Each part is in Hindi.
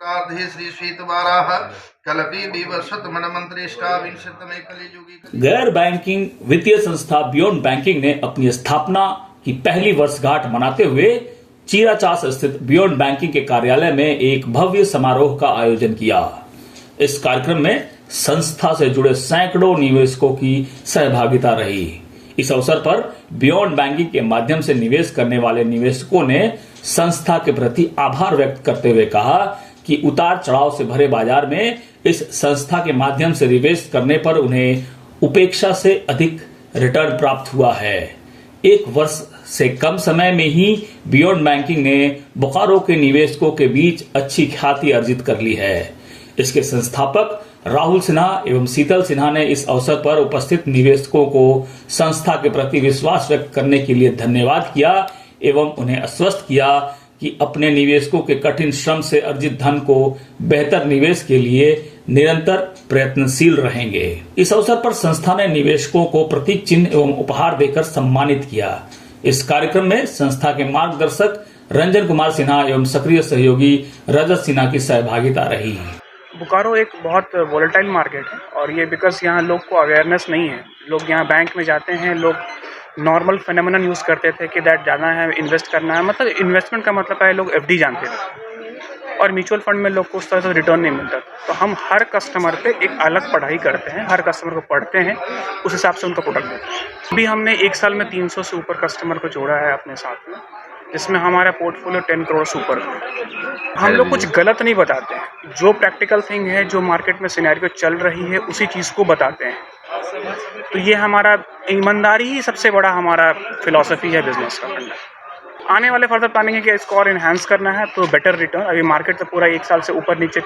कार्धे श्री श्वेतवाराः कल्पे विवसत मन मंत्रेष्टा विंशतमे कलियुगी। गैर बैंकिंग वित्तीय संस्था बियॉन्ड बैंकिंग ने अपनी स्थापना की पहली वर्षगांठ मनाते हुए चीराचास स्थित बियॉन्ड बैंकिंग के कार्यालय में एक भव्य समारोह का आयोजन किया। इस कार्यक्रम में संस्था से जुड़े सैकड़ों निवेशकों की सहभागिता रही। इस अवसर पर बियॉन्ड बैंकिंग के माध्यम से निवेश करने वाले निवेशकों ने संस्था के प्रति आभार व्यक्त करते हुए कहा कि उतार चढ़ाव से भरे बाजार में इस संस्था के माध्यम से निवेश करने पर उन्हें उपेक्षा से अधिक रिटर्न प्राप्त हुआ है। एक वर्ष से कम समय में ही बियॉन्ड बैंकिंग ने बोकारो के निवेशकों के बीच अच्छी ख्याति अर्जित कर ली है। इसके संस्थापक राहुल सिन्हा एवं शीतल सिन्हा ने इस अवसर पर उपस्थित निवेशकों को संस्था के प्रति विश्वास व्यक्त करने के लिए धन्यवाद किया एवं उन्हें आश्वस्त किया कि अपने निवेशकों के कठिन श्रम से अर्जित धन को बेहतर निवेश के लिए निरंतर प्रयत्नशील रहेंगे। इस अवसर पर संस्था ने निवेशकों को प्रतीक चिन्ह एवं उपहार देकर सम्मानित किया। इस कार्यक्रम में संस्था के मार्गदर्शक रंजन कुमार सिन्हा एवं सक्रिय सहयोगी रजत सिन्हा की सहभागिता रही। बोकारो एक बहुत वोलेटाइल मार्केट है और ये बिकॉज यहाँ लोग को अवेयरनेस नहीं है। लोग यहाँ बैंक में जाते हैं, लोग नॉर्मल फेनोमेनन यूज़ करते थे कि दैट जाना है, इन्वेस्ट करना है, मतलब इन्वेस्टमेंट का मतलब है लोग एफडी जानते थे और म्यूचुअल फंड में लोग को उस तरह से रिटर्न नहीं मिलता। तो हम हर कस्टमर पे एक अलग पढ़ाई करते हैं, हर कस्टमर को पढ़ते हैं, उस हिसाब से उनका प्रोडक्ट देते हैं। अभी हमने एक साल में 300 से ऊपर कस्टमर को जोड़ा है अपने साथ में, जिसमें हमारा पोर्टफोलियो 10 करोड़ से ऊपर है। हम लोग कुछ गलत नहीं बताते हैं, जो प्रैक्टिकल थिंग है, जो मार्केट में सिनेरियो चल रही है, उसी चीज़ को बताते हैं। तो ये हमारा ईमानदारी ही सबसे बड़ा हमारा फिलॉसफी है बिजनेस का फंडा। आने वाले फर्दर प्लानिंग है कि इसको और इन्हांस करना है तो बेटर रिटर्न। अभी मार्केट तो पूरा एक साल से ऊपर नीचे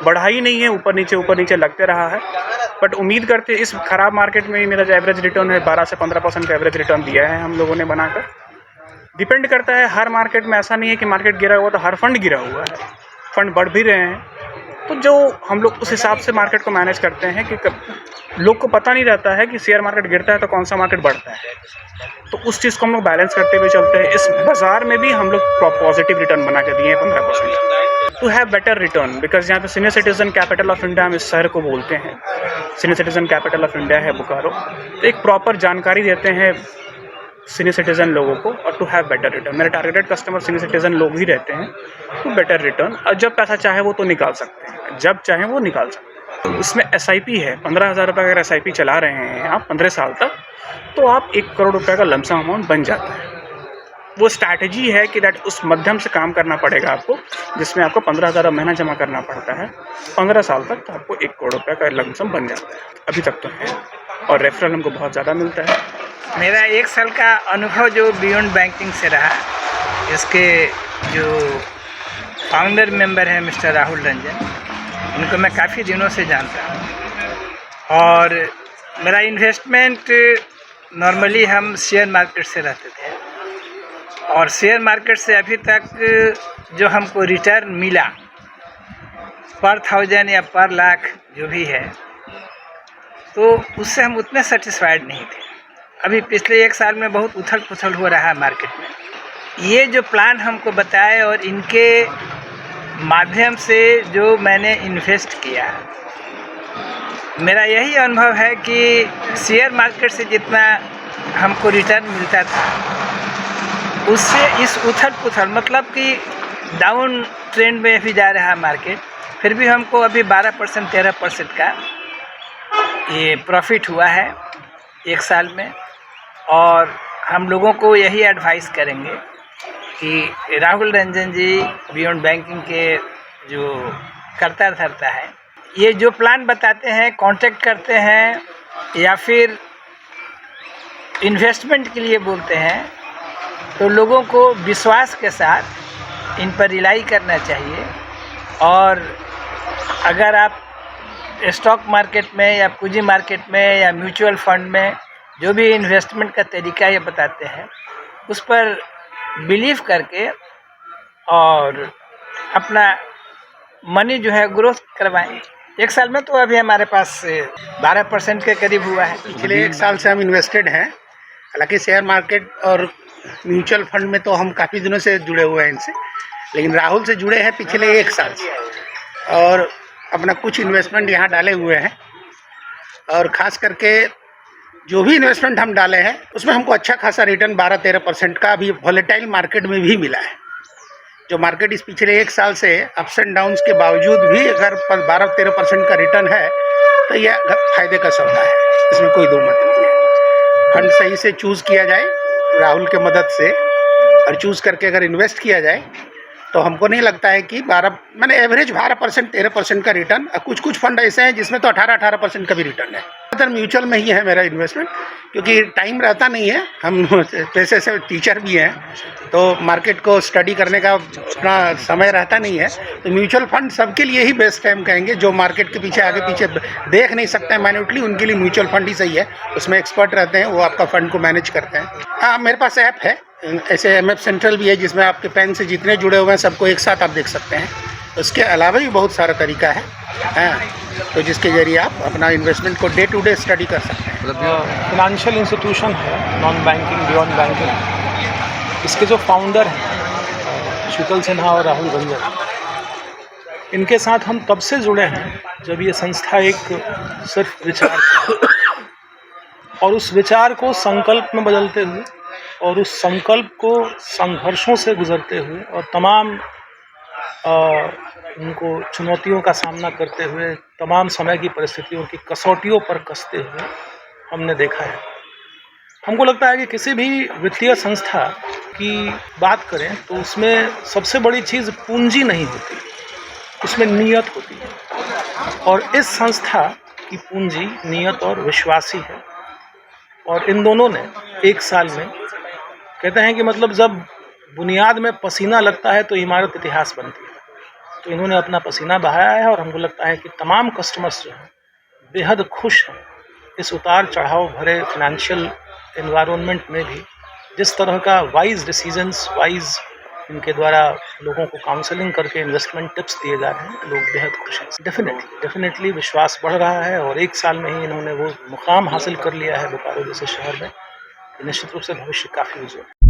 बढ़ा ही नहीं है, ऊपर नीचे लगते रहा है। बट उम्मीद करते इस खराब मार्केट में ही मेरा जो एवरेज रिटर्न है 12 से 15% का एवरेज रिटर्न दिया है हम लोगों ने बनाकर। डिपेंड करता है, हर मार्केट में ऐसा नहीं है कि मार्केट गिरा हुआ तो हर फंड गिरा हुआ है, फंड बढ़ भी रहे हैं। तो जो हम लोग उस हिसाब से मार्केट को मैनेज करते हैं कि लोग को पता नहीं रहता है कि शेयर मार्केट गिरता है तो कौन सा मार्केट बढ़ता है, तो उस चीज़ को हम लोग बैलेंस करते हुए चलते हैं। इस बाज़ार में भी हम लोग पॉजिटिव रिटर्न बना के दिए हैं 15% to have better return. Because यहाँ पे senior citizen capital of India हम इस शहर को बोलते हैं, senior citizen capital of India है बोकारो। तो एक प्रॉपर जानकारी देते हैं सीनियर सिटीजन लोगों को और टू हैव बेटर रिटर्न। मेरे टारगेटेड कस्टमर सीनियर सिटीजन लोग ही रहते हैं, टू बेटर रिटर्न। और जब पैसा चाहे वो तो निकाल सकते हैं, जब चाहे वो निकाल सकते हैं। तो इसमें SIP है, 15,000 रुपये अगर SIP चला रहे हैं आप 15 साल तक, तो आप 1 करोड़ रुपये का लमसम अमाउंट बन जाता है। वो स्ट्रैटेजी है कि दैट उस मध्यम से काम करना पड़ेगा आपको, जिसमें आपको 15,000 महीना जमा करना पड़ता है। 15 साल तक तो आपको 1 करोड़ रुपये का लमसम बन जाता है। अभी तक तो है और रेफरल हमको बहुत ज़्यादा मिलता है। मेरा 1 साल का अनुभव जो बियॉन्ड बैंकिंग से रहा, इसके जो फाउंडर मेंबर हैं मिस्टर राहुल रंजन, उनको मैं काफ़ी दिनों से जानता हूँ। और मेरा इन्वेस्टमेंट नॉर्मली हम शेयर मार्केट से रहते थे और शेयर मार्केट से अभी तक जो हमको रिटर्न मिला पर 1000 या पर लाख जो भी है, तो उससे हम उतने सेटिस्फाइड नहीं थे। अभी पिछले 1 साल में बहुत उथल पुथल हो रहा है मार्केट में। ये जो प्लान हमको बताए और इनके माध्यम से जो मैंने इन्वेस्ट किया, मेरा यही अनुभव है कि शेयर मार्केट से जितना हमको रिटर्न मिलता था, उससे इस उथल पुथल, मतलब कि डाउन ट्रेंड में भी जा रहा है मार्केट, फिर भी हमको अभी 12% 13% का ये प्रॉफिट हुआ है 1 साल में। और हम लोगों को यही एडवाइस करेंगे कि राहुल रंजन जी बियॉन्ड बैंकिंग के जो करता धरता है, ये जो प्लान बताते हैं, कांटेक्ट करते हैं या फिर इन्वेस्टमेंट के लिए बोलते हैं, तो लोगों को विश्वास के साथ इन पर रिलाई करना चाहिए। और अगर आप स्टॉक मार्केट में या पूंजी मार्केट में या म्यूचुअल फंड में जो भी इन्वेस्टमेंट का तरीका ये बताते हैं, उस पर बिलीव करके और अपना मनी जो है ग्रोथ करवाएं। 1 साल में तो अभी हमारे पास 12% के करीब हुआ है। पिछले 1 साल से हम इन्वेस्टेड हैं। हालांकि शेयर मार्केट और म्यूचुअल फंड में तो हम काफ़ी दिनों से जुड़े हुए हैं इनसे, लेकिन राहुल से जुड़े हैं पिछले 1 साल से और अपना कुछ इन्वेस्टमेंट यहाँ डाले हुए हैं और ख़ास करके जो भी इन्वेस्टमेंट हम डाले हैं उसमें हमको अच्छा खासा रिटर्न 12-13% का अभी वॉलेटाइल मार्केट में भी मिला है। जो मार्केट इस पिछले 1 साल से अप्स एंड डाउन्स के बावजूद भी अगर 12-13% का रिटर्न है तो यह फायदे का सौदा है, इसमें कोई दो मत नहीं है। फंड सही से चूज़ किया जाए राहुल के मदद से और चूज़ करके अगर इन्वेस्ट किया जाए तो हमको नहीं लगता है कि मैंने एवरेज 12% 13% का रिटर्न, कुछ कुछ फंड ऐसे हैं जिसमें तो 18% का भी रिटर्न है। ज़्यादातर म्यूचुअल में ही है मेरा इन्वेस्टमेंट, क्योंकि टाइम रहता नहीं है, हम पैसे से टीचर भी हैं तो मार्केट को स्टडी करने का उतना समय रहता नहीं है। तो म्यूचुअल फंड सबके लिए ही बेस्ट है हम कहेंगे, जो मार्केट के पीछे आगे पीछे देख नहीं सकते हैं माइन्यूटली, उनके लिए म्यूचुअल फंड ही सही है। उसमें एक्सपर्ट रहते हैं, वो आपका फ़ंड को मैनेज करते हैं। हाँ, मेरे पास ऐप है, ऐसे MF सेंट्रल भी है जिसमें आपके पैन से जितने जुड़े हुए हैं सबको एक साथ आप देख सकते हैं। उसके अलावा भी बहुत सारा तरीका है, तो जिसके ज़रिए आप अपना इन्वेस्टमेंट को डे टू डे स्टडी कर सकते हैं। फिनेंशियल इंस्टीट्यूशन है नॉन बैंकिंग बियॉन्ड बैंकिंग, इसके जो फाउंडर हैं शीतल सिन्हा और राहुल रंजन, इनके साथ हम तब से जुड़े हैं जब ये संस्था एक सिर्फ विचार और उस विचार को संकल्प में बदलते हुए और उस संकल्प को संघर्षों से गुजरते हुए और तमाम उनको चुनौतियों का सामना करते हुए, तमाम समय की परिस्थितियों की कसौटियों पर कसते हुए हमने देखा है। हमको लगता है कि किसी भी वित्तीय संस्था की बात करें तो उसमें सबसे बड़ी चीज़ पूंजी नहीं होती, उसमें नीयत होती है। और इस संस्था की पूंजी नीयत और विश्वास ही है। और इन दोनों ने 1 साल में, कहते हैं कि मतलब जब बुनियाद में पसीना लगता है तो इमारत इतिहास बनती है, तो इन्होंने अपना पसीना बहाया है। और हमको लगता है कि तमाम कस्टमर्स जो हैं बेहद खुश हैं इस उतार चढ़ाव भरे फिनेंशियल एनवायरनमेंट में भी। जिस तरह का वाइज डिसीजंस, वाइज इनके द्वारा लोगों को काउंसलिंग करके इन्वेस्टमेंट टिप्स दिए जा रहे हैं, लोग बेहद खुश हैं। डेफिनेटली विश्वास बढ़ रहा है और 1 साल में ही इन्होंने वो मुकाम हासिल कर लिया है बोकारो जैसे शहर में, निश्चित रूप से भविष्य काफ़ी उज्ज्वल है।